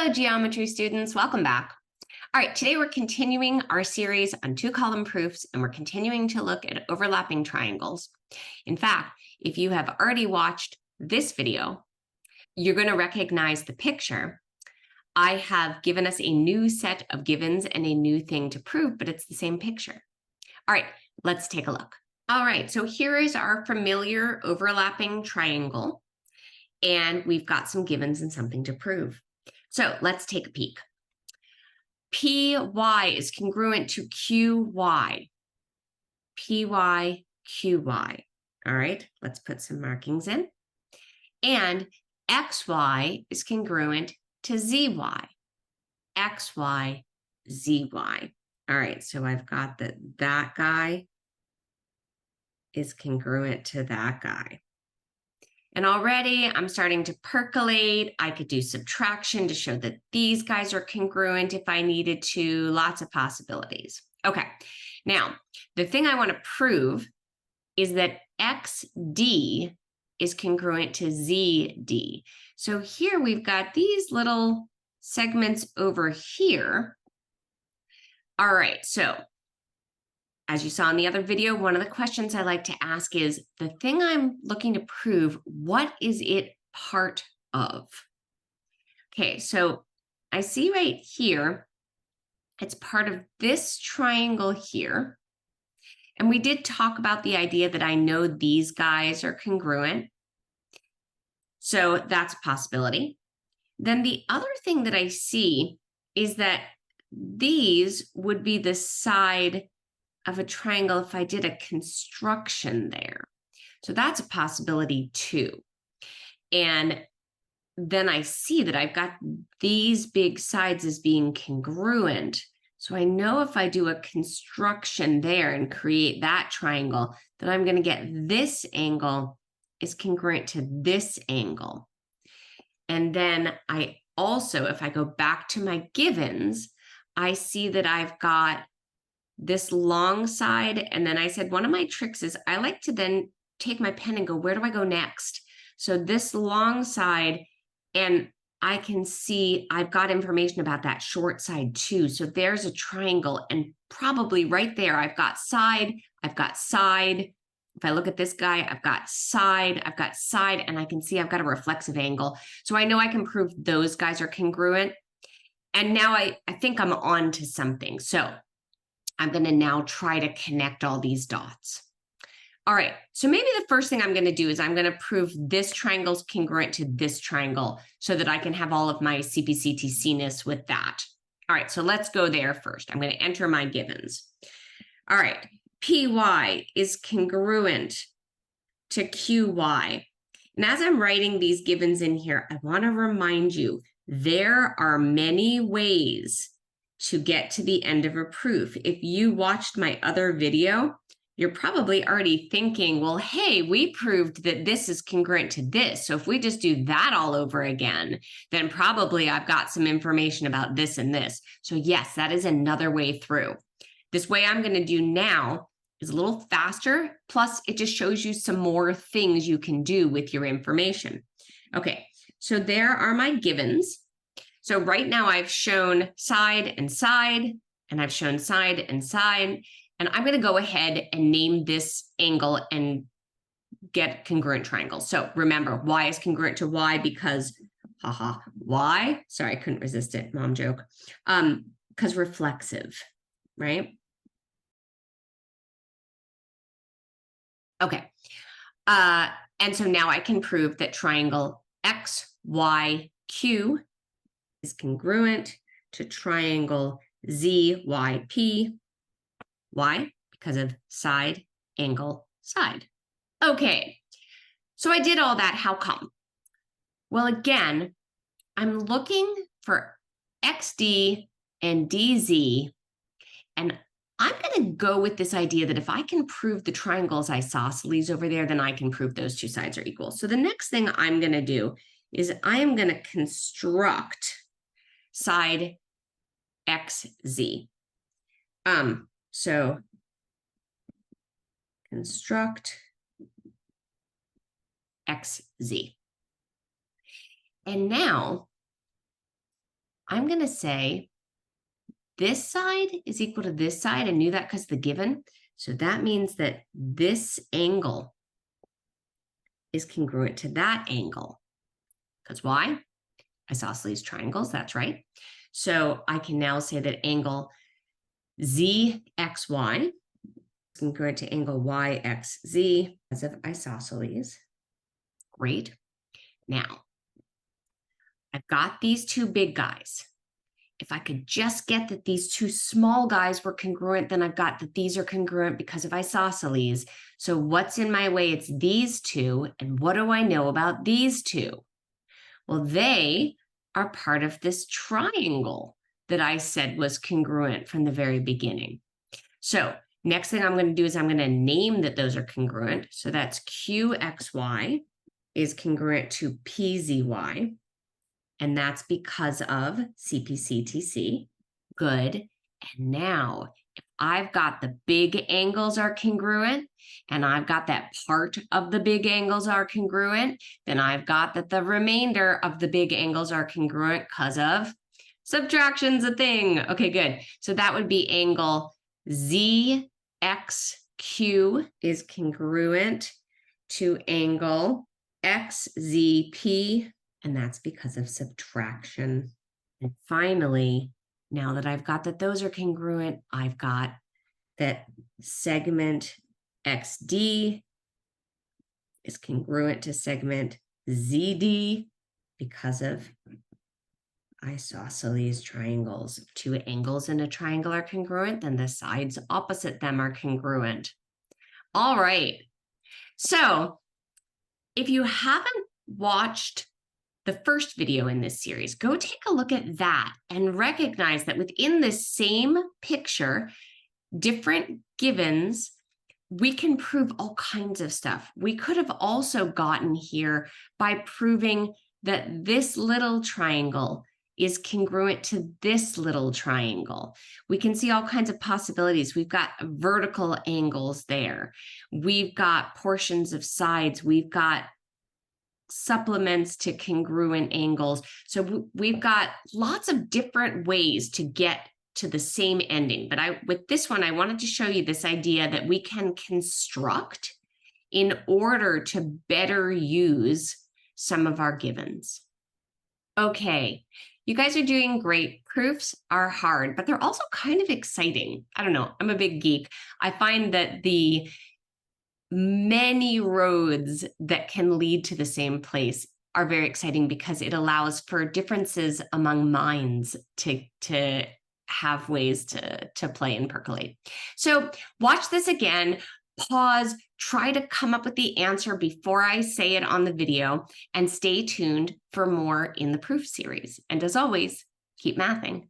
Hello, geometry students. Welcome back. All right, today we're continuing our series on two-column proofs, and we're continuing to look at overlapping triangles. In fact, if you have already watched this video, you're going to recognize the picture. I have given us a new set of givens and a new thing to prove, but it's the same picture. All right, let's take a look. All right, so here is our familiar overlapping triangle, and we've got some givens and something to prove. So let's take a peek. PY is congruent to QY. PY, QY. All right, let's put some markings in. And XY is congruent to ZY. XY, ZY. All right, so I've got that guy is congruent to that guy. And already I'm starting to percolate. I could do subtraction to show that these guys are congruent if I needed to. Lots of possibilities. Okay, now the thing I want to prove is that XD is congruent to ZD. So here we've got these little segments over here. All right, so as you saw in the other video, one of the questions I like to ask is, the thing I'm looking to prove, what is it part of? Okay, so I see right here, it's part of this triangle here. And we did talk about the idea that I know these guys are congruent. So that's a possibility. Then the other thing that I see is that these would be the side of a triangle if I did a construction there. So that's a possibility too. And then I see that I've got these big sides as being congruent. So I know if I do a construction there and create that triangle, that I'm going to get this angle is congruent to this angle. And then I also, if I go back to my givens, I see that I've got this long side. And then I said, one of my tricks is I like to then take my pen and go, where do I go next? So this long side, and I can see I've got information about that short side too. So there's a triangle, and probably right there, I've got side, I've got side. If I look at this guy, I've got side, and I can see I've got a reflexive angle. So I know I can prove those guys are congruent. And now I think I'm on to something. So I'm going to now try to connect all these dots. All right, so maybe the first thing I'm going to do is I'm going to prove this triangle is congruent to this triangle so that I can have all of my CP-CTC-ness with that. All right, so let's go there first. I'm going to enter my givens. All right, PY is congruent to QY. And as I'm writing these givens in here, I want to remind you, there are many ways to get to the end of a proof. If you watched my other video, you're probably already thinking, well, hey, we proved that this is congruent to this. So if we just do that all over again, then probably I've got some information about this and this. So yes, that is another way through. This way I'm going to do now is a little faster. Plus, it just shows you some more things you can do with your information. Okay, so there are my givens. So right now I've shown side, and I've shown side, and I'm going to go ahead and name this angle and get congruent triangles. So remember, Y is congruent to Y because, Y, sorry, I couldn't resist it, mom joke, because reflexive, right? Okay, and so now I can prove that triangle XYQ is congruent to triangle ZYP. Why? Because of side, angle, side. Okay, so I did all that. How come? Well, again, I'm looking for XD and DZ, and I'm going to go with this idea that if I can prove the triangles isosceles over there, then I can prove those two sides are equal. So the next thing I'm going to do is I am going to construct side XZ. So construct XZ. And now I'm going to say this side is equal to this side. I knew that because the given. So that means that this angle is congruent to that angle. Because why? Isosceles triangles, that's right. So I can now say that angle ZXY is congruent to angle YXZ because of isosceles. Great. Now, I've got these two big guys. If I could just get that these two small guys were congruent, then I've got that these are congruent because of isosceles. So what's in my way? It's these two. And what do I know about these two? Well, they are part of this triangle that I said was congruent from the very beginning. So next thing I'm going to do is I'm going to name that those are congruent. So that's QXY is congruent to PZY. And that's because of CPCTC. Good. And now, if I've got the big angles are congruent, and I've got that part of the big angles are congruent, then I've got that the remainder of the big angles are congruent because of subtraction's a thing. Okay, good. So that would be angle ZXQ is congruent to angle XZP, and that's because of subtraction. And finally, now that I've got that those are congruent, I've got that segment XD is congruent to segment ZD because of isosceles triangles. If two angles in a triangle are congruent, then the sides opposite them are congruent. All right. So if you haven't watched the first video in this series, go take a look at that and recognize that within the same picture, different givens, we can prove all kinds of stuff. We could have also gotten here by proving that this little triangle is congruent to this little triangle. We can see all kinds of possibilities. We've got vertical angles there. We've got portions of sides. We've got supplements to congruent angles. So we've got lots of different ways to get to the same ending. But with this one, I wanted to show you this idea that we can construct in order to better use some of our givens. Okay, you guys are doing great. Proofs are hard, but they're also kind of exciting. I don't know, I'm a big geek. I find that the many roads that can lead to the same place are very exciting because it allows for differences among minds to have ways to play and percolate. So watch this again, pause, try to come up with the answer before I say it on the video, and stay tuned for more in the proof series. And as always, keep mathing.